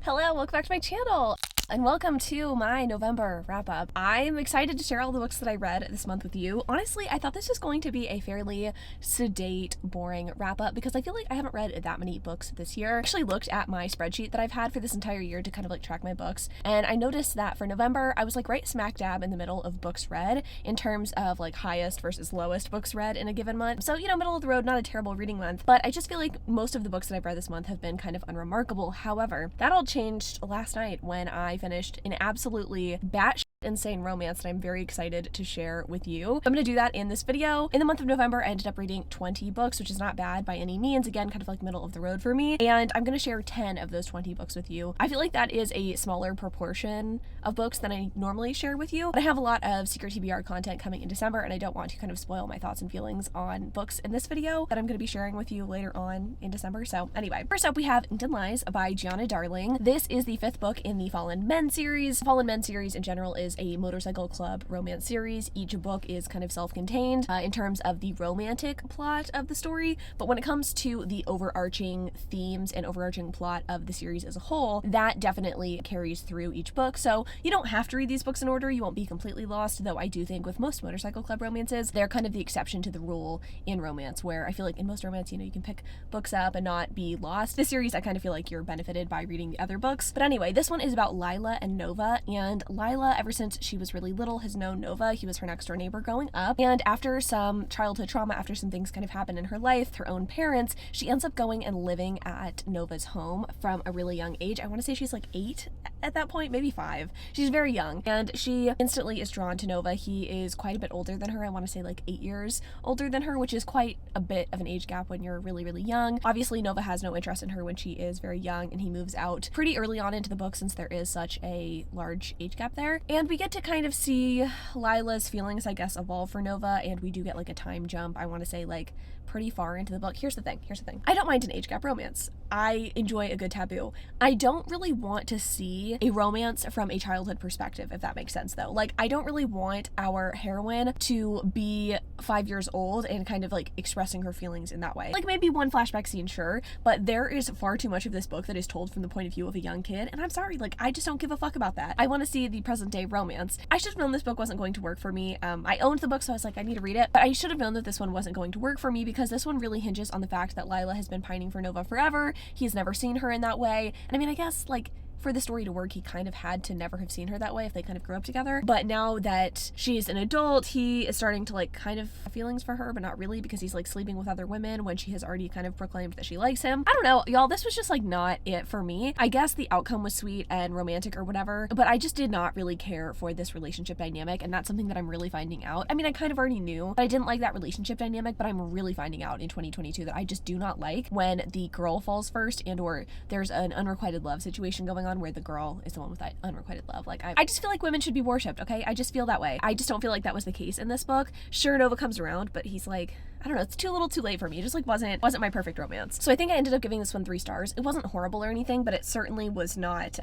Hello, welcome back to my channel, and welcome to my November wrap-up. I'm excited to share all the books that I read this month with you. Honestly, I thought this was going to be a fairly sedate, boring wrap-up because I feel like I haven't read that many books this year. I actually looked at my spreadsheet that I've had for this entire year to kind of like track my books, and I noticed that for November, I was like right smack dab in the middle of books read in terms of like highest versus lowest books read in a given month. So, middle of the road, not a terrible reading month, but I just feel like most of the books that I've read this month have been kind of unremarkable. However, that all changed last night when I finished an absolutely batshit insane romance that I'm very excited to share with you. I'm going to do that in this video. In the month of November, I ended up reading 20 books, which is not bad by any means. Again, kind of like middle of the road for me. And I'm going to share 10 of those 20 books with you. I feel like that is a smaller proportion of books than I normally share with you. But I have a lot of secret TBR content coming in December, and I don't want to kind of spoil my thoughts and feelings on books in this video that I'm going to be sharing with you later on in December. So anyway, first up we have Inked in Lies by Gianna Darling. This is the 5th book in the Fallen Men series. Fallen Men series in general is a motorcycle club romance series. Each book is kind of self-contained in terms of the romantic plot of the story, but when it comes to the overarching themes and overarching plot of the series as a whole, that definitely carries through each book. So you don't have to read these books in order. You won't be completely lost, though I do think with most motorcycle club romances, they're kind of the exception to the rule in romance, where I feel like in most romance, you can pick books up and not be lost. This series, I kind of feel like you're benefited by reading the other books. But anyway, this one is about Lila and Nova, and Lila, ever since she was really little, has known Nova. He was her next door neighbor growing up, and after some childhood trauma, after some things kind of happen in her life, her own parents, she ends up going and living at Nova's home from a really young age. I want to say she's like 8 at that point, maybe 5. She's very young, and she instantly is drawn to Nova. He is quite a bit older than her. I want to say like 8 years older than her, which is quite a bit of an age gap when you're really, really young. Obviously, Nova has no interest in her when she is very young, and he moves out pretty early on into the book since there is such a large age gap there. And we get to kind of see Lila's feelings, I guess, evolve for Nova, and we do get like a time jump, I want to say like pretty far into the book. Here's the thing. I don't mind an age gap romance. I enjoy a good taboo. I don't really want to see a romance from a childhood perspective, if that makes sense though. Like, I don't really want our heroine to be 5 years old and kind of like expressing her feelings in that way. Like maybe one flashback scene, sure, but there is far too much of this book that is told from the point of view of a young kid, and I'm sorry, like I just don't give a fuck about that. I want to see the present day romance. I should have known this book wasn't going to work for me. I owned the book, so I was like, I need to read it, but I should have known that this one wasn't going to work for me because this one really hinges on the fact that Lila has been pining for Nova forever. He's never seen her in that way, and I mean, I guess like for the story to work, he kind of had to never have seen her that way if they kind of grew up together. But now that she's an adult, he is starting to like kind of have feelings for her, but not really, because he's like sleeping with other women when she has already kind of proclaimed that she likes him. I don't know, y'all, this was just like not it for me. I guess the outcome was sweet and romantic or whatever, but I just did not really care for this relationship dynamic, and that's something that I'm really finding out. I mean, I kind of already knew that I didn't like that relationship dynamic, but I'm really finding out in 2022 that I just do not like when the girl falls first and or there's an unrequited love situation going on where the girl is the one with that unrequited love. Like, I just feel like women should be worshipped, okay? I just feel that way. I just don't feel like that was the case in this book. Sure, Nova comes around, but he's like, I don't know, it's too little too late for me. It just like wasn't my perfect romance. So I think I ended up giving this one 3 stars. It wasn't horrible or anything, but it certainly was not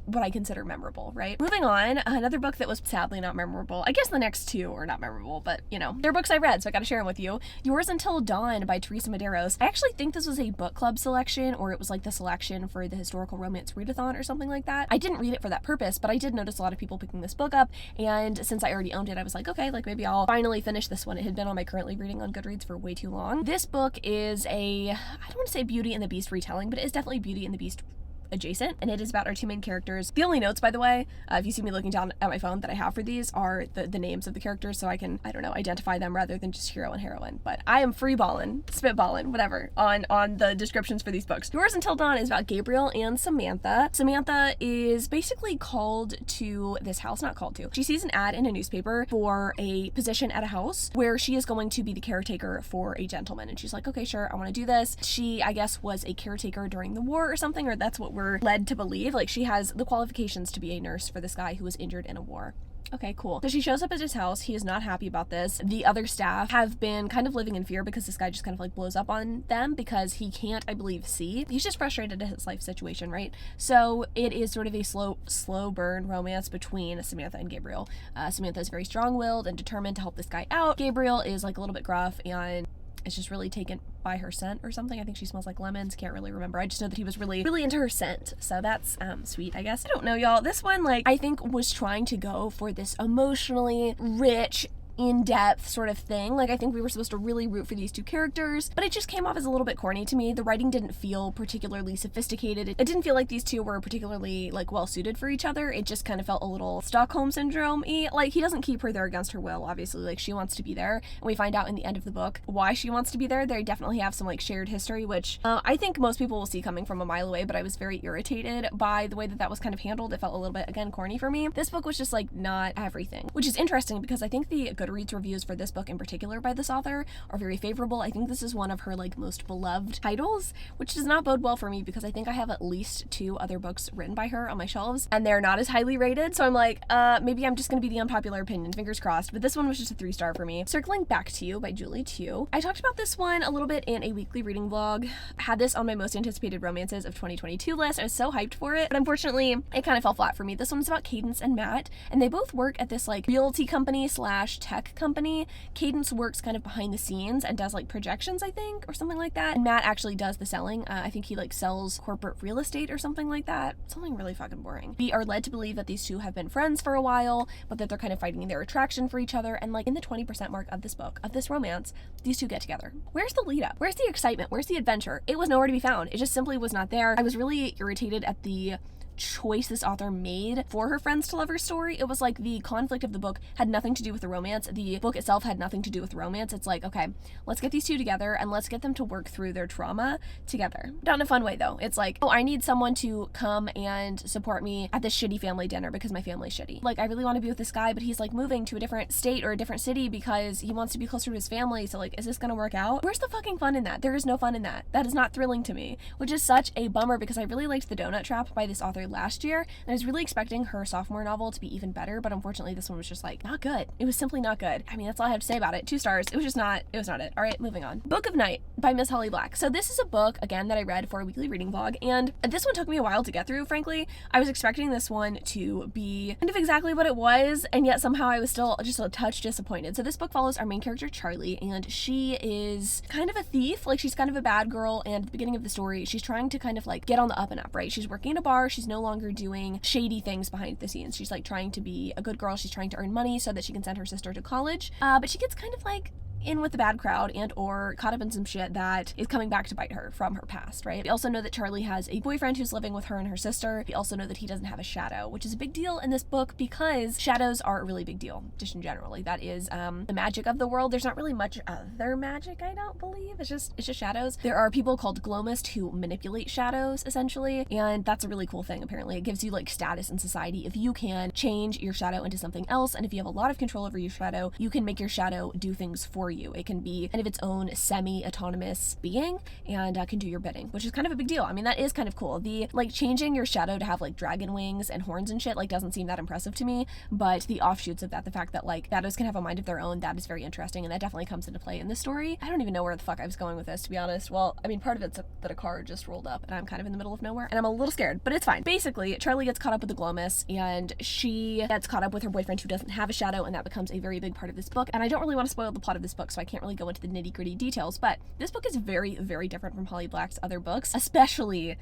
what I consider memorable, right? Moving on, another book that was sadly not memorable. I guess the next 2 are not memorable, but they're books I read, so I gotta share them with you. Yours Until Dawn by Teresa Medeiros. I actually think this was a book club selection, or it was like the selection for the historical romance readathon or something like that. I didn't read it for that purpose, but I did notice a lot of people picking this book up, and since I already owned it, I was like, okay, like maybe I'll finally finish this one. It had been on my currently reading on Goodreads for way too long. This book is I don't want to say Beauty and the Beast retelling, but it is definitely Beauty and the Beast adjacent, and it is about our 2 main characters. The only notes, by the way, if you see me looking down at my phone, that I have for these are the names of the characters, so I can, I don't know, identify them rather than just hero and heroine. But I am freeballing, spitballing, whatever, on the descriptions for these books. Yours Until Dawn is about Gabriel and Samantha. Samantha is basically called to this house, not called to. She sees an ad in a newspaper for a position at a house where she is going to be the caretaker for a gentleman, and she's like, okay, sure, I want to do this. She, I guess, was a caretaker during the war or something, or that's what we're led to believe. Like, she has the qualifications to be a nurse for this guy who was injured in a war. Okay, cool. So she shows up at his house. He is not happy about this. The other staff have been kind of living in fear because this guy just kind of like blows up on them because he can't, I believe, see. He's just frustrated at his life situation, right? So it is sort of a slow burn romance between Samantha and Gabriel. Samantha is very strong-willed and determined to help this guy out. Gabriel is like a little bit gruff and is just really taken by her scent or something. I think she smells like lemons. Can't really remember. I just know that he was really into her scent. So that's sweet, I guess. I don't know, y'all. This one, like, I think was trying to go for this emotionally rich, in-depth sort of thing. Like, I think we were supposed to really root for these two characters, but it just came off as a little bit corny to me. The writing didn't feel particularly sophisticated. It didn't feel like these two were particularly, like, well suited for each other. It just kind of felt a little Stockholm syndrome-y. Like, he doesn't keep her there against her will, obviously. Like, she wants to be there, and we find out in the end of the book why she wants to be there. They definitely have some, like, shared history, which I think most people will see coming from a mile away, but I was very irritated by the way that was kind of handled. It felt a little bit, again, corny for me. This book was just, like, not everything, which is interesting because I think the Goodreads reviews for this book in particular by this author are very favorable. I think this is one of her, like, most beloved titles, which does not bode well for me because I think I have at least 2 other books written by her on my shelves, and they're not as highly rated, so I'm like, maybe I'm just gonna be the unpopular opinion, fingers crossed, but this one was just a 3-star for me. Circling Back to You by Julie Tu. I talked about this one a little bit in a weekly reading vlog. I had this on my most anticipated romances of 2022 list. I was so hyped for it, but unfortunately, it kind of fell flat for me. This one's about Cadence and Matt, and they both work at this, like, realty company / tech company. Cadence works kind of behind the scenes and does, like, projections, I think, or something like that. And Matt actually does the selling. I think he, like, sells corporate real estate or something like that. Something really fucking boring. We are led to believe that these two have been friends for a while, but that they're kind of fighting their attraction for each other. And, like, in the 20% mark of this book, of this romance, these two get together. Where's the lead up? Where's the excitement? Where's the adventure? It was nowhere to be found. It just simply was not there. I was really irritated at the choice this author made for her friends to lovers story. It was like the conflict of the book had nothing to do with the romance. The book itself had nothing to do with romance. It's like, okay, let's get these two together and let's get them to work through their trauma together. Not in a fun way though. It's like, oh, I need someone to come and support me at this shitty family dinner because my family's shitty. Like, I really want to be with this guy, but he's, like, moving to a different state or a different city because he wants to be closer to his family. So, like, is this gonna work out? Where's the fucking fun in that? There is no fun in that. That is not thrilling to me, which is such a bummer because I really liked The Donut Trap by this author last year. And I was really expecting her sophomore novel to be even better, but unfortunately this one was just, like, not good. It was simply not good. I mean, that's all I have to say about it. 2 stars. It was not it. All right, moving on. Book of Night by Miss Holly Black. So this is a book, again, that I read for a weekly reading vlog, and this one took me a while to get through, frankly. I was expecting this one to be kind of exactly what it was, and yet somehow I was still just a touch disappointed. So this book follows our main character, Charlie, and she is kind of a thief. Like, she's kind of a bad girl, and at the beginning of the story, she's trying to kind of, like, get on the up and up, right? She's working in a bar. She's no longer doing shady things behind the scenes. She's, like, trying to be a good girl. She's trying to earn money so that she can send her sister to college, but she gets kind of, like, in with the bad crowd and or caught up in some shit that is coming back to bite her from her past, right? We also know that Charlie has a boyfriend who's living with her and her sister. We also know that he doesn't have a shadow, which is a big deal in this book because shadows are a really big deal, just in general. Like, that is the magic of the world. There's not really much other magic, I don't believe. It's just shadows. There are people called gloamists who manipulate shadows, essentially, and that's a really cool thing, apparently. It gives you, like, status in society if you can change your shadow into something else, and if you have a lot of control over your shadow, you can make your shadow do things for you. It can be kind of its own semi-autonomous being and can do your bidding, which is kind of a big deal. I mean, that is kind of cool. The, like, changing your shadow to have, like, dragon wings and horns and shit, like, doesn't seem that impressive to me, but the offshoots of that, the fact that, like, shadows can have a mind of their own, that is very interesting, and that definitely comes into play in this story. I don't even know where the fuck I was going with this, to be honest. Well, I mean, part of it's that a car just rolled up and I'm kind of in the middle of nowhere and I'm a little scared, but it's fine. Basically, Charlie gets caught up with the gloamists and she gets caught up with her boyfriend who doesn't have a shadow, and that becomes a very big part of this book. And I don't really want to spoil the plot of this book, so I can't really go into the nitty-gritty details, but this book is very, very different from Holly Black's other books, especially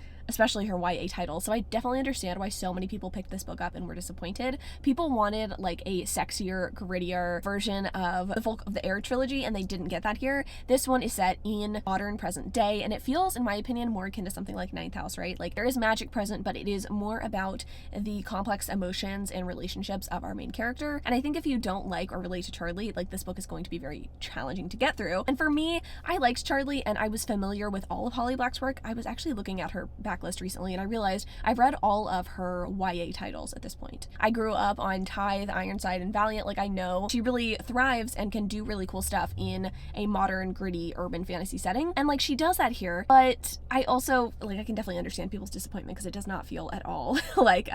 her YA title. So I definitely understand why so many people picked this book up and were disappointed. People wanted, like, a sexier, grittier version of the Folk of the Air trilogy, and they didn't get that here. This one is set in modern present day, and it feels, in my opinion, more akin to something like Ninth House, right? Like, there is magic present, but it is more about the complex emotions and relationships of our main character. And I think if you don't like or relate to Charlie, like, this book is going to be very challenging to get through. And for me, I liked Charlie and I was familiar with all of Holly Black's work. I was actually looking at her backlist recently and I realized I've read all of her YA titles at this point. I grew up on Tithe, Ironside, and Valiant. Like, I know she really thrives and can do really cool stuff in a modern, gritty, urban fantasy setting. And, like, she does that here, but I also, like, I can definitely understand people's disappointment because it does not feel at all like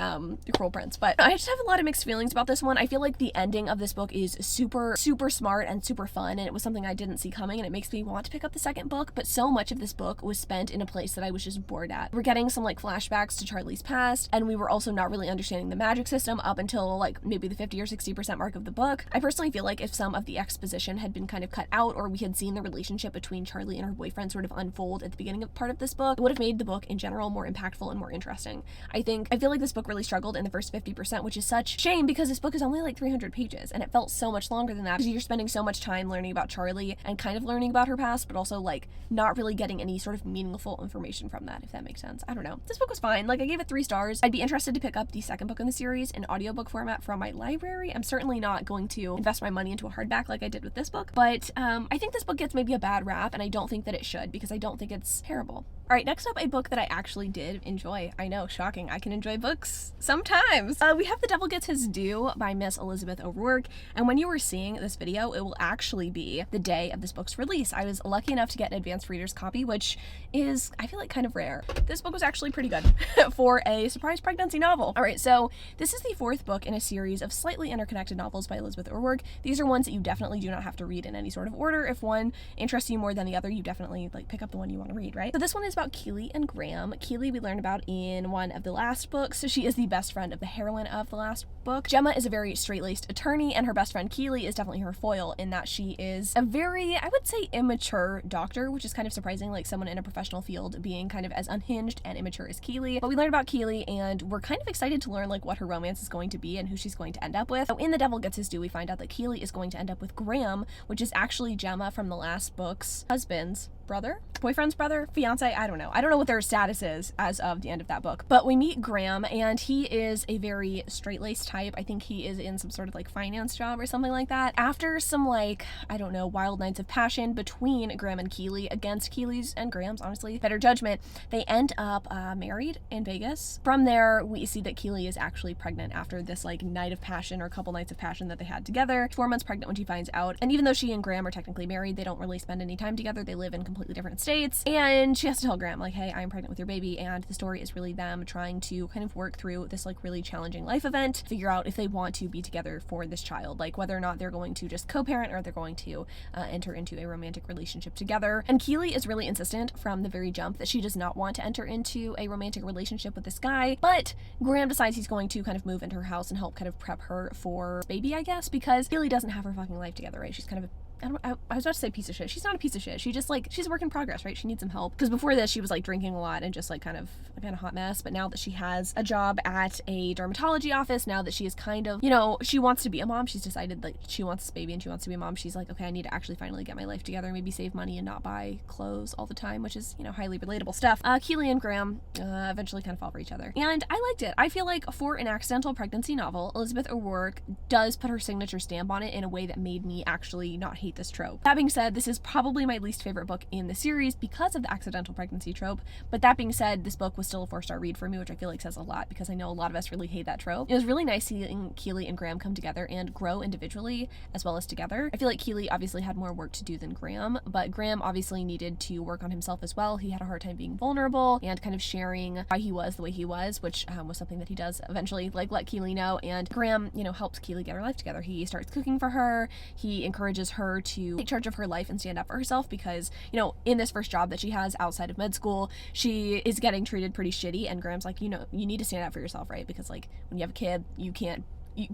Cruel Prince. But I just have a lot of mixed feelings about this one. I feel like the ending of this book is super, super smart and super fun. fun, and it was something I didn't see coming, and it makes me want to pick up the second book, but so much of this book was spent in a place that I was just bored at. We're getting some like flashbacks to Charlie's past, and we were also not really understanding the magic system up until like maybe the 50 or 60% mark of the book. I personally feel like if some of the exposition had been kind of cut out, or we had seen the relationship between Charlie and her boyfriend sort of unfold at the beginning of part of this book, it would have made the book in general more impactful and more interesting. I feel like this book really struggled in the first 50%, which is such shame because this book is only like 300 pages, and it felt so much longer than that because you're spending so much time learning about Charlie and kind of learning about her past, but also like not really getting any sort of meaningful information from that, if that makes sense. I don't know. This book was fine. Like, I gave it 3 stars. I'd be interested to pick up the second book in the series in audiobook format from my library. I'm certainly not going to invest my money into a hardback like I did with this book, but I think this book gets maybe a bad rap, and I don't think that it should because I don't think it's terrible. All right, next up, a book that I actually did enjoy. I know, shocking. I can enjoy books sometimes. We have The Devil Gets His Due by Miss Elizabeth O'Rourke, and when you were seeing this video, it will actually be the day of this book's release. I was lucky enough to get an advanced reader's copy, which is, I feel like, kind of rare. This book was actually pretty good for a surprise pregnancy novel. All right, so this is the 4th book in a series of slightly interconnected novels by Elizabeth O'Rourke. These are ones that you definitely do not have to read in any sort of order. If one interests you more than the other, you definitely like pick up the one you want to read, right? So this one is about Keely and Graham. Keely we learned about in one of the last books, so she is the best friend of the heroine of the last book. Gemma is a very straight-laced attorney, and her best friend Keely is definitely her foil in that she is a very, I would say, immature doctor, which is kind of surprising, like someone in a professional field being kind of as unhinged and immature as Keely. But we learned about Keely, and we're kind of excited to learn like what her romance is going to be and who she's going to end up with. So in The Devil Gets His Due, we find out that Keely is going to end up with Graham, which is actually Gemma from the last book's husband's brother, boyfriend's brother, fiance, I don't know what their status is as of the end of that book. But we meet Graham, and he is a very straight-laced type. I think he is in some sort of like finance job or something like that. After some like, I don't know, wild nights of passion between Graham and Keely, against Keely's and Graham's, honestly, better judgment, they end up married in Vegas. From there, we see that Keely is actually pregnant after this like night of passion, or a couple nights of passion that they had together. 4 months pregnant when she finds out, and even though she and Graham are technically married, they don't really spend any time together. They live in completely different states, and she has to tell Graham like, hey, I'm pregnant with your baby. And the story is really them trying to kind of work through this like really challenging life event, figure out if they want to be together for this child, like whether or not they're going to just co-parent or they're going to enter into a romantic relationship together. And Keely is really insistent from the very jump that she does not want to enter into a romantic relationship with this guy, but Graham decides he's going to kind of move into her house and help kind of prep her for baby, I guess, because Keely doesn't have her fucking life together, right? She's kind of I was about to say piece of shit. She's not a piece of shit. She's just like, she's a work in progress, right? She needs some help. Because before this, she was like drinking a lot and just like kind of a hot mess. But now that she has a job at a dermatology office, now that she is kind of, you know, she wants to be a mom. She's decided like she wants this baby and she wants to be a mom. She's like, okay, I need to actually finally get my life together, maybe save money and not buy clothes all the time, which is, you know, highly relatable stuff. Keely and Graham eventually kind of fall for each other. And I liked it. I feel like for an accidental pregnancy novel, Elizabeth O'Rourke does put her signature stamp on it in a way that made me actually not hate this trope. That being said, this is probably my least favorite book in the series because of the accidental pregnancy trope. But that being said, this book was still a 4-star read for me, which I feel like says a lot because I know a lot of us really hate that trope. It was really nice seeing Keely and Graham come together and grow individually as well as together. I feel like Keely obviously had more work to do than Graham, but Graham obviously needed to work on himself as well. He had a hard time being vulnerable and kind of sharing why he was the way he was, which was something that he does eventually like let Keely know. And Graham, you know, helps Keely get her life together. He starts cooking for her. He encourages her to take charge of her life and stand up for herself because, you know, in this first job that she has outside of med school, she is getting treated pretty shitty, and Graham's like, you know, you need to stand up for yourself, right? Because like when you have a kid, you can't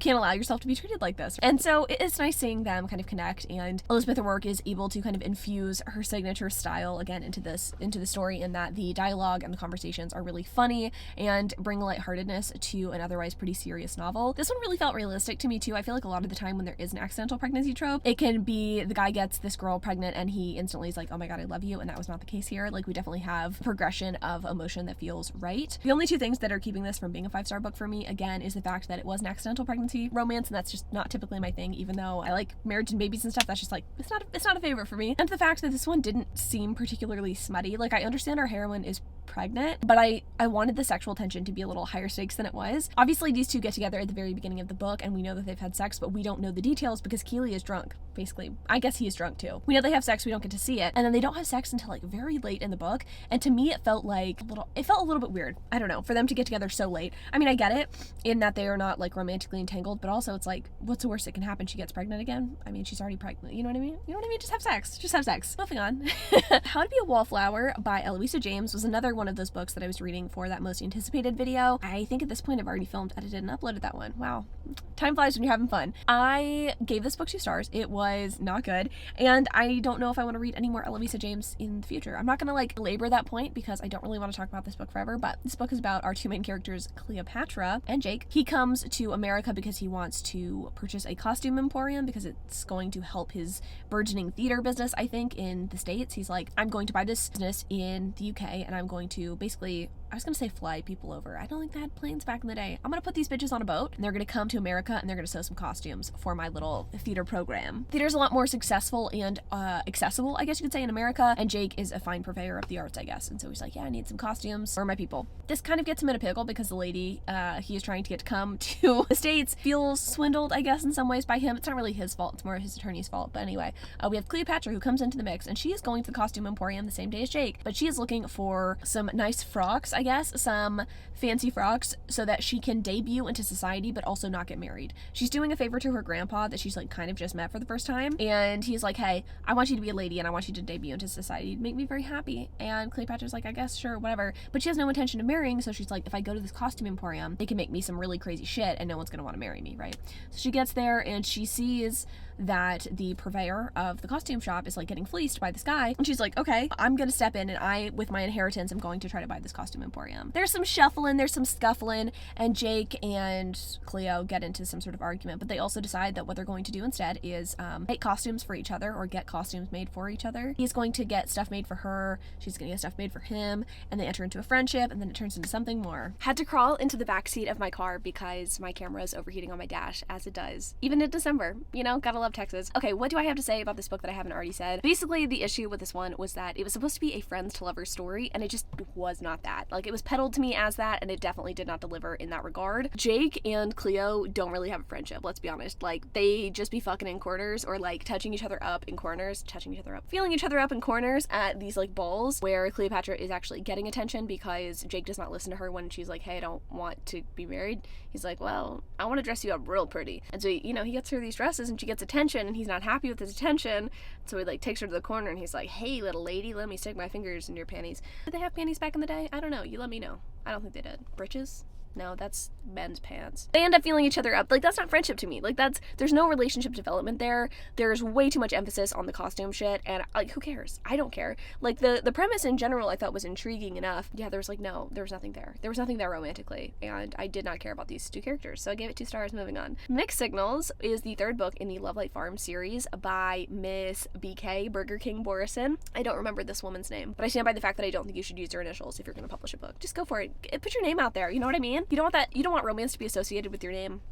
allow yourself to be treated like this. And so it's nice seeing them kind of connect, and Elizabeth O'Rourke is able to kind of infuse her signature style again into the story, in that the dialogue and the conversations are really funny and bring lightheartedness to an otherwise pretty serious novel. This one really felt realistic to me too. I feel like a lot of the time when there is an accidental pregnancy trope, it can be the guy gets this girl pregnant and he instantly is like, oh my god, I love you, and that was not the case here. Like, we definitely have progression of emotion that feels right. The only two things that are keeping this from being a 5-star book for me, again, is the fact that it was an accidental pregnancy romance, and that's just not typically my thing. Even though I like marriage and babies and stuff, that's just like, it's not a favorite for me. And the fact that this one didn't seem particularly smutty. Like, I understand our heroine is pregnant, but I wanted the sexual tension to be a little higher stakes than it was. Obviously, these two get together at the very beginning of the book, and we know that they've had sex, but we don't know the details because Keely is drunk, basically. I guess he is drunk too. We know they have sex, we don't get to see it, and then they don't have sex until like very late in the book, and to me it felt a little bit weird. I don't know, for them to get together so late. I mean, I get it in that they are not like romantically entangled, but also it's like, what's the worst that can happen? She gets pregnant again? I mean, she's already pregnant. You know what I mean? You know what I mean? Just have sex. Just have sex. Moving on. How to Be a Wallflower by Eloisa James was another one of those books that I was reading for that most anticipated video. I think at this point I've already filmed, edited, and uploaded that one. Wow. Time flies when you're having fun. I gave this book 2 stars. It was not good, and I don't know if I want to read any more Eloisa James in the future. I'm not going to like belabor that point because I don't really want to talk about this book forever, but this book is about our 2 main characters, Cleopatra and Jake. He comes to America because he wants to purchase a costume emporium because it's going to help his burgeoning theater business, I think, in the States. He's like, I'm going to buy this business in the UK and I'm going to basically, I was going to say fly people over. I don't think they had planes back in the day. I'm going to put these bitches on a boat and they're going to come to America and they're going to sew some costumes for my little theater program. Theater's a lot more successful and accessible, I guess you could say, in America, and Jake is a fine purveyor of the arts, I guess. And so he's like, yeah, I need some costumes for my people. This kind of gets him in a pickle because the lady he is trying to get to come to the States feels swindled, I guess, in some ways by him. It's not really his fault. It's more his attorney's fault. But anyway, we have Cleopatra who comes into the mix and she is going to the costume emporium the same day as Jake, but she is looking for some nice frocks, I guess, some fancy frocks so that she can debut into society but also not get married. She's doing a favor to her grandpa that she's like kind of just met for the first time, and he's like, hey, I want you to be a lady and I want you to debut into society. It'd make me very happy. And Cleopatra's like, I guess, sure, whatever. But she has no intention of marrying, so she's like, if I go to this costume emporium, they can make me some really crazy shit and no one's gonna want to marry me, right? So she gets there and she sees that the purveyor of the costume shop is like getting fleeced by this guy, and she's like, okay, I'm gonna step in and I, with my inheritance, I'm going to try to buy this costume emporium. There's some shuffling, there's some scuffling, and Jake and Cleo get into some sort of argument, but they also decide that what they're going to do instead is make costumes for each other or get costumes made for each other. He's going to get stuff made for her, she's gonna get stuff made for him, and they enter into a friendship, and then it turns into something more. Had to crawl into the backseat of my car because my camera is overheating on my dash, as it does even in December. You know, gotta love Texas. Okay, what do I have to say about this book that I haven't already said? Basically, the issue with this one was that it was supposed to be a friends to lovers story, and it just was not that. Like, it was peddled to me as that, and it definitely did not deliver in that regard. Jake and Cleo don't really have a friendship, let's be honest. Like, they just be fucking in corners, or like touching each other up in corners, feeling each other up in corners at these like balls where Cleopatra is actually getting attention because Jake does not listen to her when she's like, hey, I don't want to be married. He's like, well, I want to dress you up real pretty. And so, you know, he gets her these dresses and she gets attention, and he's not happy with his attention, so he like takes her to the corner and he's like, hey, little lady, let me stick my fingers in your panties. Did they have panties back in the day? I don't know. You let me know. I don't think they did. Breeches? No, that's men's pants. They end up feeling each other up. Like, that's not friendship to me. Like, there's no relationship development there. There's way too much emphasis on the costume shit, and like, who cares? I don't care. Like, the premise in general I thought was intriguing enough. Yeah, there was nothing there. There was nothing there romantically, and I did not care about these 2 characters, so I gave it 2 stars. Moving on. Mixed Signals is the 3rd book in the Love Light Farm series by Miss BK Burger King Borison. I don't remember this woman's name, but I stand by the fact that I don't think you should use her initials if you're going to publish a book. Just go for it. Put your name out there. You know what I mean? You don't want romance to be associated with your name.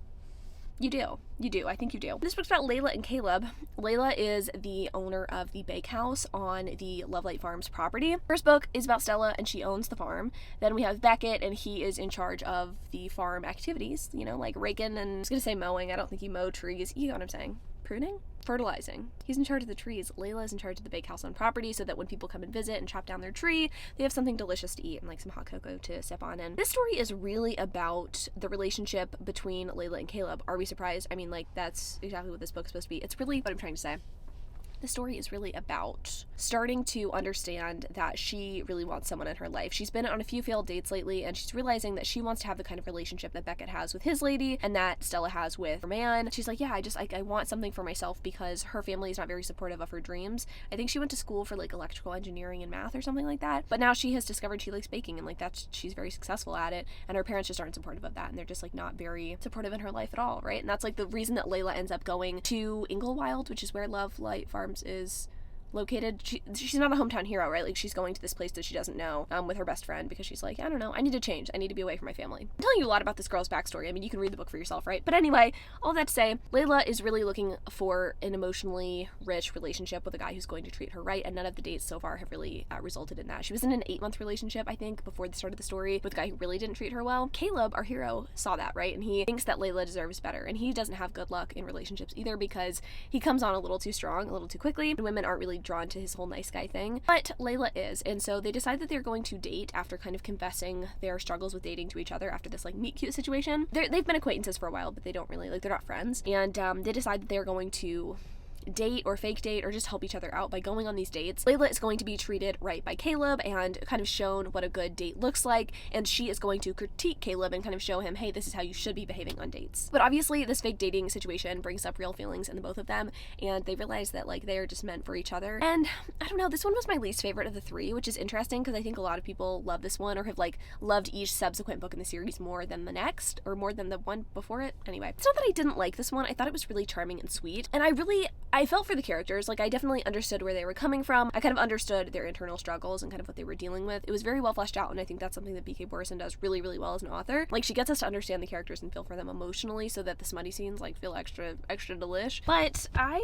You do. I think you do. This book's about Layla and Caleb. Layla is the owner of the bakehouse on the Lovelight Farms property. First book is about Stella, and she owns the farm. Then we have Beckett, and he is in charge of the farm activities, you know, like raking and, I was gonna say mowing. I don't think he mowed trees. You know what I'm saying? Pruning? Fertilizing. He's in charge of the trees. Layla is in charge of the bakehouse on property so that when people come and visit and chop down their tree, they have something delicious to eat and like some hot cocoa to sip on. And this story is really about the relationship between Layla and Caleb. Are we surprised? I mean, like, that's exactly what this book is supposed to be. It's really what I'm trying to say. The story is really about starting to understand that she really wants someone in her life. She's been on a few failed dates lately, and she's realizing that she wants to have the kind of relationship that Beckett has with his lady and that Stella has with her man. She's like, yeah, I want something for myself because her family is not very supportive of her dreams. I think she went to school for like electrical engineering and math or something like that, but now she has discovered she likes baking, and like she's very successful at it, and her parents just aren't supportive of that, and they're just like not very supportive in her life at all, right? And that's like the reason that Layla ends up going to Inglewild, which is where Love Light Farms is located. She's not a hometown hero, right? Like, she's going to this place that she doesn't know with her best friend because she's like, I don't know, I need to change. I need to be away from my family. I'm telling you a lot about this girl's backstory. I mean, you can read the book for yourself, right? But anyway, all that to say, Layla is really looking for an emotionally rich relationship with a guy who's going to treat her right, and none of the dates so far have really resulted in that. She was in an 8-month relationship, I think, before the start of the story with a guy who really didn't treat her well. Caleb, our hero, saw that, right? And he thinks that Layla deserves better, and he doesn't have good luck in relationships either because he comes on a little too strong, a little too quickly, and women aren't really drawn to his whole nice guy thing. But Layla is, and so they decide that they're going to date after kind of confessing their struggles with dating to each other after this like meet cute situation. They've been acquaintances for a while, but they don't really, like, they're not friends. And they decide that they're going to date or fake date or just help each other out by going on these dates. Layla is going to be treated right by Caleb and kind of shown what a good date looks like, and she is going to critique Caleb and kind of show him, hey, this is how you should be behaving on dates. But obviously this fake dating situation brings up real feelings in the both of them, and they realize that like they are just meant for each other. And I don't know, this one was my least favorite of the three, which is interesting because I think a lot of people love this one or have like loved each subsequent book in the series more than the next or more than the one before it. Anyway, it's not that I didn't like this one. I thought it was really charming and sweet, and I felt for the characters. Like, I definitely understood where they were coming from. I kind of understood their internal struggles and kind of what they were dealing with. It was very well fleshed out, and I think that's something that B.K. Borison does really, really well as an author. Like, she gets us to understand the characters and feel for them emotionally so that the smutty scenes, like, feel extra delish. But I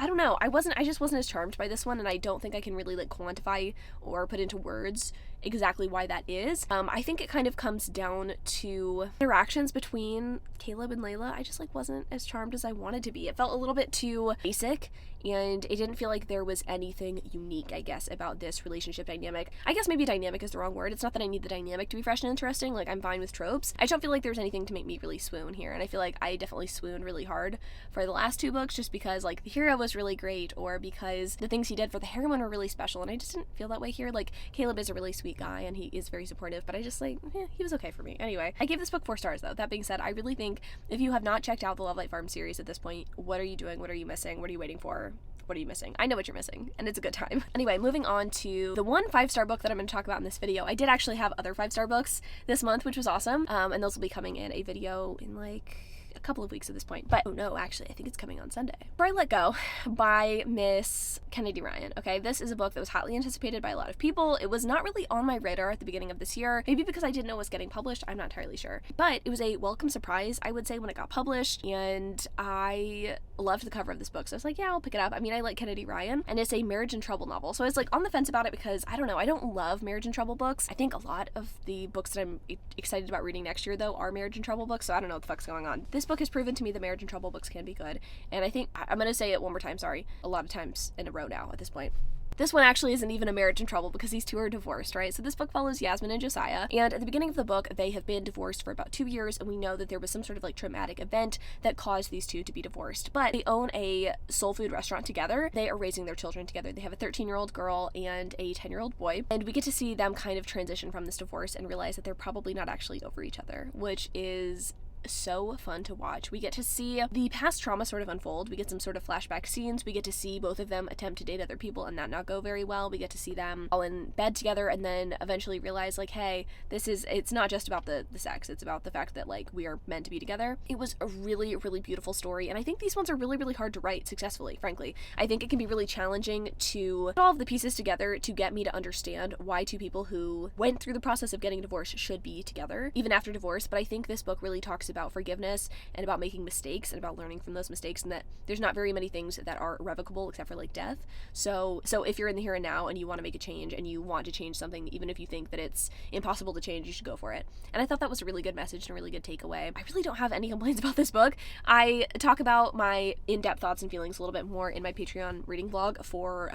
don't know. I just wasn't as charmed by this one, and I don't think I can really, like, quantify or put into words exactly why that is. I think it kind of comes down to interactions between Caleb and Layla. I just like wasn't as charmed as I wanted to be. It felt a little bit too basic, and it didn't feel like there was anything unique, I guess, about this relationship dynamic. I guess maybe dynamic is the wrong word. It's not that I need the dynamic to be fresh and interesting. Like, I'm fine with tropes. I just don't feel like there's anything to make me really swoon here, and I feel like I definitely swooned really hard for the last two books just because like the hero was really great or because the things he did for the heroine were really special, and I just didn't feel that way here. Like, Caleb is a really sweet guy and he is very supportive, but I just like, he was okay for me. Anyway, I gave this book 4 stars though. That being said, I really think if you have not checked out the Love Light Farm series at this point, what are you doing? What are you missing? What are you waiting for? What are you missing? I know what you're missing, and it's a good time. Anyway, moving on to the one 5-star book that I'm going to talk about in this video. I did actually have other 5-star books this month, which was awesome, and those will be coming in a video in like a couple of weeks at this point. But oh no, actually I think it's coming on Sunday. Before I Let Go by Miss Kennedy Ryan. Okay, this is a book that was hotly anticipated by a lot of people. It was not really on my radar at the beginning of this year, maybe because I didn't know it was getting published. I'm not entirely sure, but it was a welcome surprise, I would say, when it got published, and I loved the cover of this book, so I was like, yeah, I'll pick it up. I mean, I like Kennedy Ryan, and it's a marriage and trouble novel, so I was like on the fence about it because I don't know, I don't love marriage and trouble books. I think a lot of the books that I'm excited about reading next year though are marriage and trouble books, so I don't know what the fuck's going on. This book has proven to me that marriage and trouble books can be good, and I think I'm gonna say it one more time, sorry, a lot of times in a row now at this point. This one actually isn't even a marriage in trouble because these two are divorced, right? So this book follows Yasmin and Josiah, and at the beginning of the book, they have been divorced for about 2 years, and we know that there was some sort of like traumatic event that caused these two to be divorced. But they own a soul food restaurant together. They are raising their children together. They have a 13-year-old girl and a 10-year-old boy, and we get to see them kind of transition from this divorce and realize that they're probably not actually over each other, which is so fun to watch. We get to see the past trauma sort of unfold. We get some sort of flashback scenes. We get to see both of them attempt to date other people and that not go very well. We get to see them all in bed together and then eventually realize like, hey, it's not just about the sex, it's about the fact that like we are meant to be together. It was a really, really beautiful story, and I think these ones are really, really hard to write successfully, frankly. I think it can be really challenging to put all of the pieces together to get me to understand why two people who went through the process of getting divorced should be together, even after divorce. But I think this book really talks about forgiveness and about making mistakes and about learning from those mistakes, and that there's not very many things that are irrevocable except for like death. So if you're in the here and now and you want to make a change and you want to change something, even if you think that it's impossible to change, you should go for it. And I thought that was a really good message and a really good takeaway. I really don't have any complaints about this book. I talk about my in-depth thoughts and feelings a little bit more in my Patreon reading blog for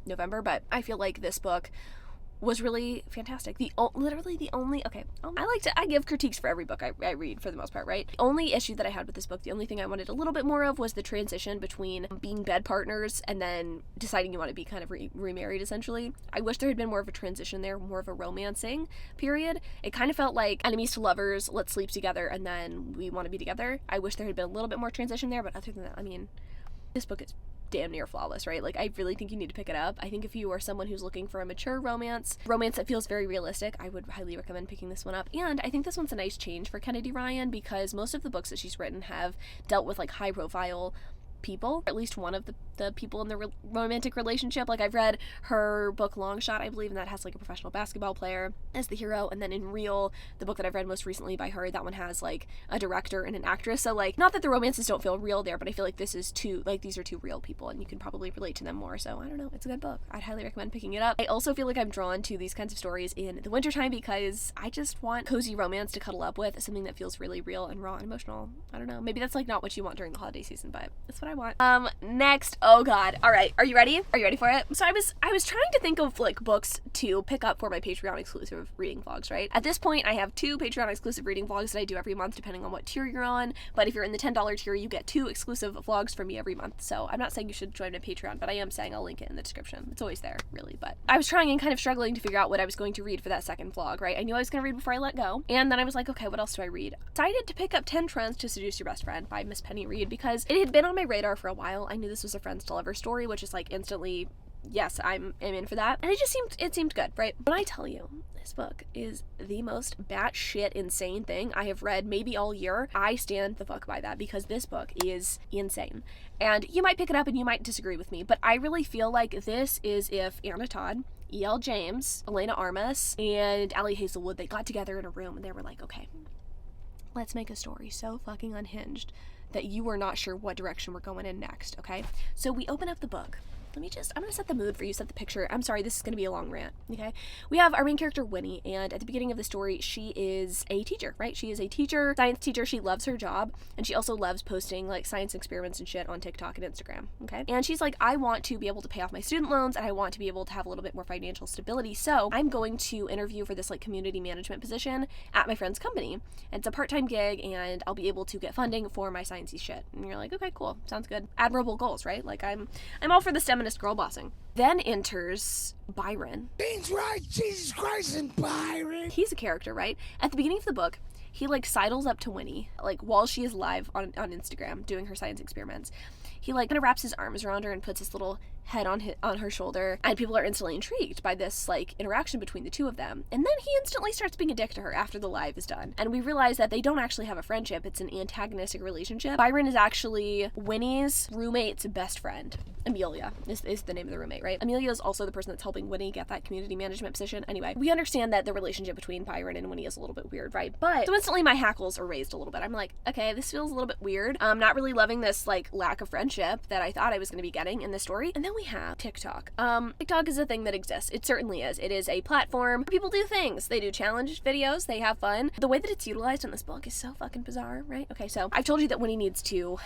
November, but I feel like this book was really fantastic. Literally the only, okay, I give critiques for every book I read for the most part, right? The only issue that I had with this book, the only thing I wanted a little bit more of was the transition between being bed partners and then deciding you want to be kind of remarried, essentially. I wish there had been more of a transition there, more of a romancing period. It kind of felt like enemies to lovers, let's sleep together and then we want to be together. I wish there had been a little bit more transition there, but other than that, I mean, this book is damn near flawless, right? Like, I really think you need to pick it up. I think if you are someone who's looking for a mature romance that feels very realistic, I would highly recommend picking this one up. And I think this one's a nice change for Kennedy Ryan because most of the books that she's written have dealt with like high profile people, or at least one of the people in the romantic relationship. Like, I've read her book Long Shot, I believe, and that has like a professional basketball player as the hero, and then in Real, the book that I've read most recently by her, that one has like a director and an actress. So like, not that the romances don't feel real there, but I feel like these are two real people and you can probably relate to them more. So I don't know, it's a good book. I'd highly recommend picking it up. I also feel like I'm drawn to these kinds of stories in the wintertime because I just want cozy romance to cuddle up with, something that feels really real and raw and emotional. I don't know, maybe that's like not what you want during the holiday season, but it's what I I want. Next, oh god. All right, are you ready? Are you ready for it? So I was trying to think of like books to pick up for my Patreon exclusive reading vlogs, right? At this point, I have 2 Patreon exclusive reading vlogs that I do every month, depending on what tier you're on. But if you're in the $10 tier, you get 2 exclusive vlogs from me every month. So I'm not saying you should join my Patreon, but I am saying I'll link it in the description. It's always there, really. But I was trying and kind of struggling to figure out what I was going to read for that second vlog, right? I knew I was going to read Before I Let Go, and then I was like, okay, what else do I read? Decided to pick up 10 Trends to Seduce Your Best Friend by Miss Penny Reed because it had been on my radar for a while. I knew this was a Friends to Lovers story, which is like instantly, yes, I'm in for that. And it seemed good, right? When I tell you, this book is the most batshit insane thing I have read maybe all year. I stand the fuck by that because this book is insane. And you might pick it up and you might disagree with me, but I really feel like this is if Anna Todd, E.L. James, Elena Armas, and Allie Hazelwood, they got together in a room and they were like, okay, let's make a story so fucking unhinged that you are not sure what direction we're going in next, okay? So we open up the book. I'm gonna set the mood for you, set the picture. I'm sorry, this is gonna be a long rant, okay? We have our main character, Winnie, and at the beginning of the story, she is a teacher, right? She is a teacher, science teacher. She loves her job, and she also loves posting, like, science experiments and shit on TikTok and Instagram, okay? And she's like, I want to be able to pay off my student loans, and I want to be able to have a little bit more financial stability, so I'm going to interview for this, like, community management position at my friend's company. And it's a part-time gig, and I'll be able to get funding for my sciencey shit. And you're like, okay, cool, sounds good. Admirable goals, right? Like, I'm all for the STEM girl bossing. Then enters Byron. Beans right, Jesus Christ, and Byron. He's a character, right? At the beginning of the book, he like sidles up to Winnie, like while she is live on Instagram doing her science experiments. He like kind of wraps his arms around her and puts his little head on her shoulder, and people are instantly intrigued by this like interaction between the two of them. And then he instantly starts being a dick to her after the live is done, and we realize that they don't actually have a friendship. It's an antagonistic relationship. Byron is actually Winnie's roommate's best friend. Amelia is the name of the roommate, right? Amelia is also the person that's helping Winnie get that community management position. Anyway, we understand that the relationship between Byron and Winnie is a little bit weird, right? But so instantly my hackles are raised a little bit. I'm like, okay, this feels a little bit weird. I'm not really loving this like lack of friendship that I thought I was going to be getting in this story. And then we have TikTok. TikTok is a thing that exists. It certainly is. It is a platform where people do things. They do challenge videos. They have fun. The way that it's utilized in this book is so fucking bizarre, right? Okay, so I've told you that Winnie needs to,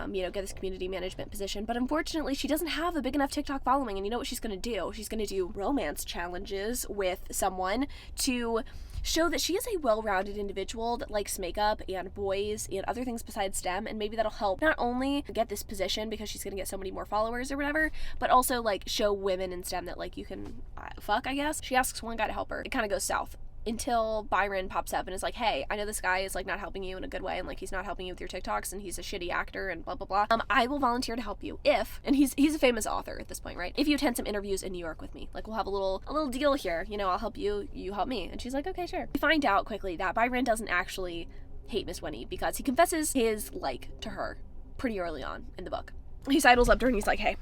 get this community management position, but unfortunately she doesn't have a big enough TikTok following, and you know what she's going to do? She's going to do romance challenges with someone to show that she is a well-rounded individual that likes makeup and boys and other things besides STEM, and maybe that'll help not only get this position because she's gonna get so many more followers or whatever, but also like show women in STEM that like you can fuck, I guess. She asks one guy to help her. It kind of goes south until Byron pops up and is like, hey, I know this guy is like not helping you in a good way, and like he's not helping you with your TikToks, and he's a shitty actor and blah blah blah. I will volunteer to help you if, and he's a famous author at this point, right? If you attend some interviews in New York with me, like we'll have a little deal here, you know, I'll help you, you help me. And she's like, okay, sure. We find out quickly that Byron doesn't actually hate Miss Winnie because he confesses his like to her pretty early on in the book. He sidles up to her and he's like, hey,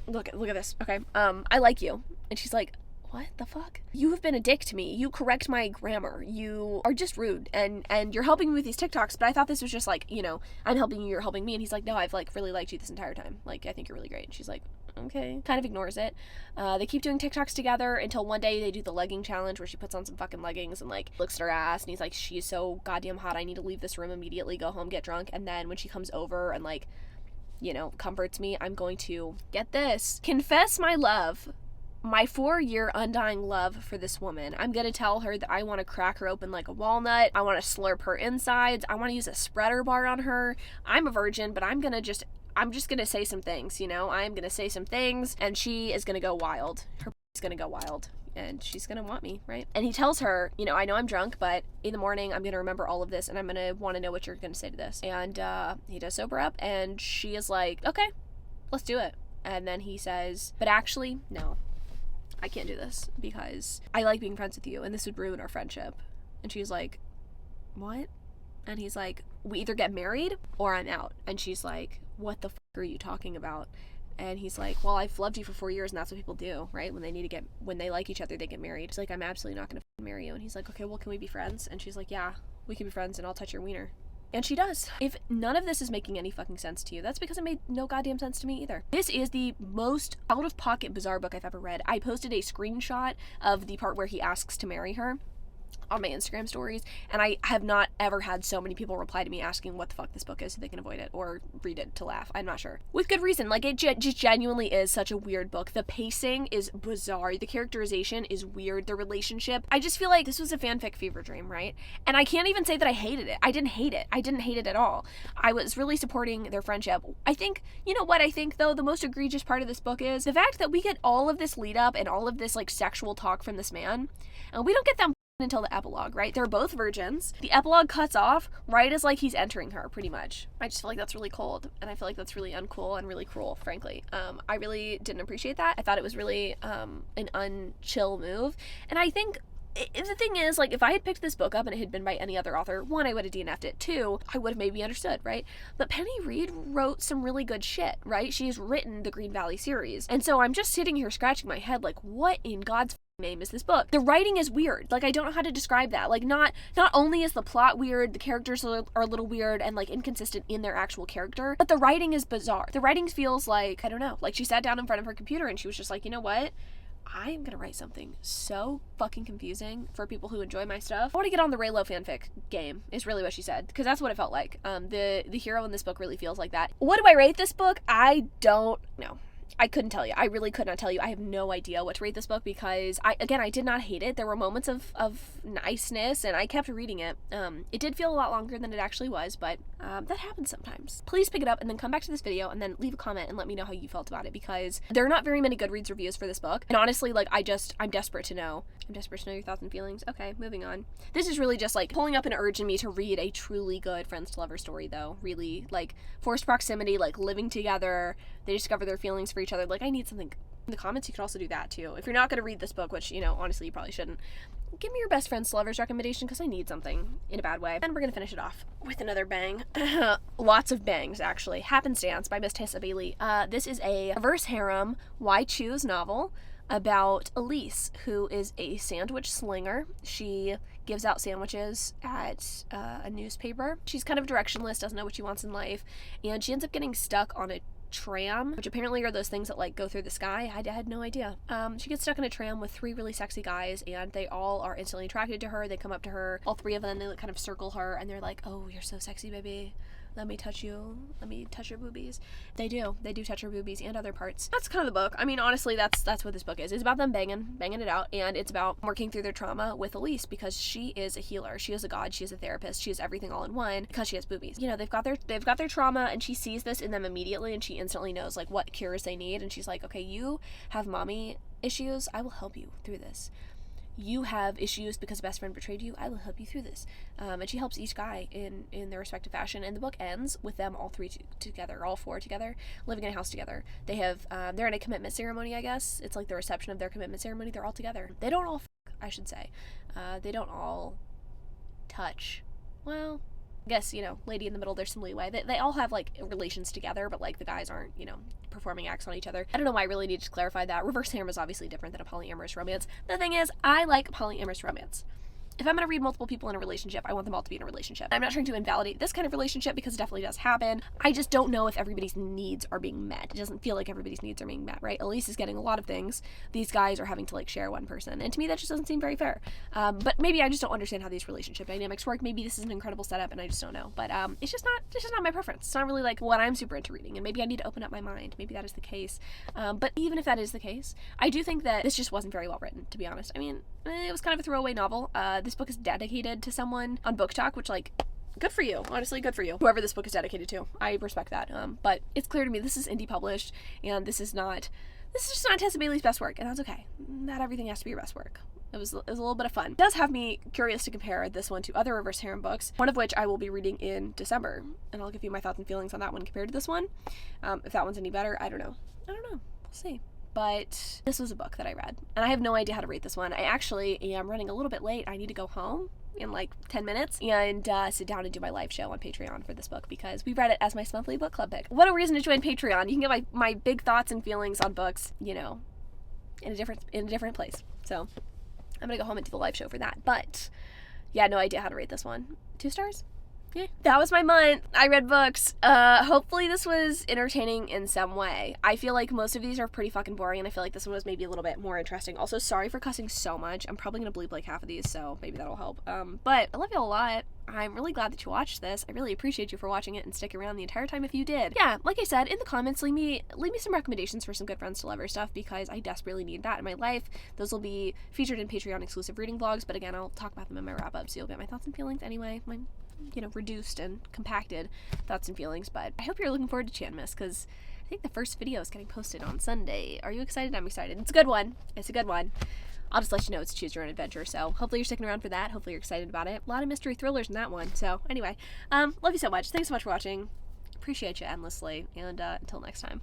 look at this, okay? I like you. And she's like, what the fuck? You have been a dick to me. You correct my grammar. You are just rude, and you're helping me with these TikToks, but I thought this was just like, you know, I'm helping you, you're helping me. And he's like, no, I've like really liked you this entire time. Like, I think you're really great. And she's like, okay. Kind of ignores it. They keep doing TikToks together until one day they do the legging challenge where she puts on some fucking leggings and like looks at her ass, and he's like, she's so goddamn hot. I need to leave this room immediately, go home, get drunk. And then when she comes over and like, you know, comforts me, I'm going to, get this, confess my love, my 4-year undying love for this woman. I'm gonna tell her that I want to crack her open like a walnut. I want to slurp her insides. I want to use a spreader bar on her. I'm a virgin, but I'm just gonna say some things, you know? I'm gonna say some things, and she is gonna go wild. Her is gonna go wild, and she's gonna want me, right? And he tells her, you know, I know I'm drunk, but in the morning I'm gonna remember all of this, and I'm gonna want to know what you're gonna say to this. And he does sober up, and she is like, okay, let's do it. And then he says, but actually, no, I can't do this because I like being friends with you, and this would ruin our friendship. And she's like, what? And he's like, we either get married or I'm out. And she's like, what the fuck are you talking about? And he's like, well, I've loved you for 4 years, and that's what people do, right? When they like each other, they get married. She's like, I'm absolutely not gonna marry you. And he's like, okay, well, can we be friends? And she's like, yeah, we can be friends, and I'll touch your wiener. And she does. If none of this is making any fucking sense to you, that's because it made no goddamn sense to me either. This is the most out-of-pocket bizarre book I've ever read. I posted a screenshot of the part where he asks to marry her. on my Instagram stories, and I have not ever had so many people reply to me asking what the fuck this book is so they can avoid it or read it to laugh. I'm not sure. With good reason. Like, it just genuinely is such a weird book. The pacing is bizarre. The characterization is weird. The relationship. I just feel like this was a fanfic fever dream, right? And I can't even say that I hated it. I didn't hate it. I didn't hate it at all. I was really supporting their friendship. I think, you know what I think, though? The most egregious part of this book is the fact that we get all of this lead up and all of this, like, sexual talk from this man, and we don't get them until the epilogue, right? They're both virgins. The epilogue cuts off right as, like, he's entering her, pretty much. I just feel like that's really cold, and I feel like that's really uncool and really cruel, frankly. I really didn't appreciate that. I thought it was really an unchill move, and I think the thing is, like, if I had picked this book up and it had been by any other author, one, I would have DNF'd it. Two, I would have maybe understood, right? But Penny Reed wrote some really good shit, right? She's written the Green Valley series. And so I'm just sitting here scratching my head like, what in God's name is this book? The writing is weird. Like, I don't know how to describe that. Like, not only is the plot weird, the characters are a little weird and, like, inconsistent in their actual character, but the writing is bizarre. The writing feels like, I don't know, like she sat down in front of her computer and she was just like, you know what? I'm gonna write something so fucking confusing for people who enjoy my stuff. I want to get on the Raylo fanfic game, is really what she said, because that's what it felt like. The hero in this book really feels like that. What do I rate this book? I don't know. I couldn't tell you. I really could not tell you. I have no idea what to rate this book because, I did not hate it. There were moments of niceness, and I kept reading it. It did feel a lot longer than it actually was, but that happens sometimes. Please pick it up and then come back to this video and then leave a comment and let me know how you felt about it, because there are not very many Goodreads reviews for this book. And honestly, like, I'm desperate to know. I'm desperate to know your thoughts and feelings. Okay, moving on. This is really just, like, pulling up an urge in me to read a truly good friends to lovers story, though. Really, like, forced proximity, like, living together. They discover their feelings for each other. Like, I need something. In the comments, you can also do that, too. If you're not going to read this book, which, you know, honestly, you probably shouldn't, give me your best friends to lovers recommendation, because I need something in a bad way. And we're going to finish it off with another bang. Lots of bangs, actually. Happenstance by Miss Tessa Bailey. This is a reverse harem, Why Choose novel about Elise, who is a sandwich slinger. She gives out sandwiches at a newspaper. She's kind of directionless, doesn't know what she wants in life, and she ends up getting stuck on a tram, which apparently are those things that, like, go through the sky. I had no idea. She gets stuck in a tram with 3 really sexy guys, and they all are instantly attracted to her. They come up to her, all 3 of them, they, like, kind of circle her, and they're like, oh, you're so sexy, baby. Let me touch you. Let me touch your boobies. They do touch her boobies and other parts. That's kind of the book. I mean, honestly, that's what this book is. It's about them banging it out, and it's about working through their trauma with Elise, because she is a healer. She is a god. She is a therapist. She is everything all in one, because she has boobies. You know, they've got their trauma, and she sees this in them immediately, and she instantly knows, like, what cures they need, and she's like, okay, you have mommy issues. I will help you through this. You have issues because a best friend betrayed you. I will help you through this. And she helps each guy in their respective fashion. And the book ends with them all 3 together, all 4 together, living in a house together. They have, they're in a commitment ceremony, I guess. It's like the reception of their commitment ceremony. They're all together. They don't all I should say. They don't all touch. Well, I guess, you know, lady in the middle, there's some leeway. They all have, like, relations together, but, like, the guys aren't, you know, performing acts on each other. I don't know why I really need to clarify that. Reverse harem is obviously different than a polyamorous romance. The thing is, I like polyamorous romance. If I'm going to read multiple people in a relationship, I want them all to be in a relationship. I'm not trying to invalidate this kind of relationship, because it definitely does happen. I just don't know if everybody's needs are being met. It doesn't feel like everybody's needs are being met, right? Elise is getting a lot of things. These guys are having to, like, share one person. And to me, that just doesn't seem very fair. But maybe I just don't understand how these relationship dynamics work. Maybe this is an incredible setup and I just don't know. But it's just not my preference. It's not really, like, what I'm super into reading. And maybe I need to open up my mind. Maybe that is the case. But even if that is the case, I do think that this just wasn't very well written, to be honest. I mean, it was kind of a throwaway novel. This book is dedicated to someone on Book Talk, which, like, good for you. Honestly, good for you. Whoever this book is dedicated to. I respect that. But it's clear to me this is indie published, and this is just not Tessa Bailey's best work, and that's okay. Not everything has to be your best work. It was a little bit of fun. It does have me curious to compare this one to other reverse harem books, one of which I will be reading in December, and I'll give you my thoughts and feelings on that one compared to this one. If that one's any better, I don't know. We'll see. But this was a book that I read, and I have no idea how to rate this one. I actually am running a little bit late. I need to go home in like 10 minutes and sit down and do my live show on Patreon for this book, because we read it as my monthly book club pick. What a reason to join Patreon. You can get my big thoughts and feelings on books, you know, in a different place. So I'm gonna go home and do the live show for that. But yeah, no idea how to rate this one. 2 stars? yeah, that was my month. I read books. Hopefully this was entertaining in some way. I feel like most of these are pretty fucking boring, and I feel like this one was maybe a little bit more interesting. Also, sorry for cussing so much. I'm probably gonna bleep like half of these, so maybe that'll help. But I love you a lot. I'm really glad that you watched this. I really appreciate you for watching it and sticking around the entire time if you did. Yeah, like I said, in the comments, leave me some recommendations for some good friends to lover stuff, because I desperately need that in my life. Those will be featured in Patreon exclusive reading vlogs, but again, I'll talk about them in my wrap up, so you'll get my thoughts and feelings anyway. My, reduced and compacted thoughts and feelings. But I hope you're looking forward to Chanmas, because I think the first video is getting posted on Sunday. Are you excited? I'm excited. It's a good one. I'll just let you know it's choose your own adventure, so hopefully you're sticking around for that. Hopefully you're excited about it. A lot of mystery thrillers in that one. So anyway, love you so much. Thanks so much for watching. Appreciate you endlessly, and until next time.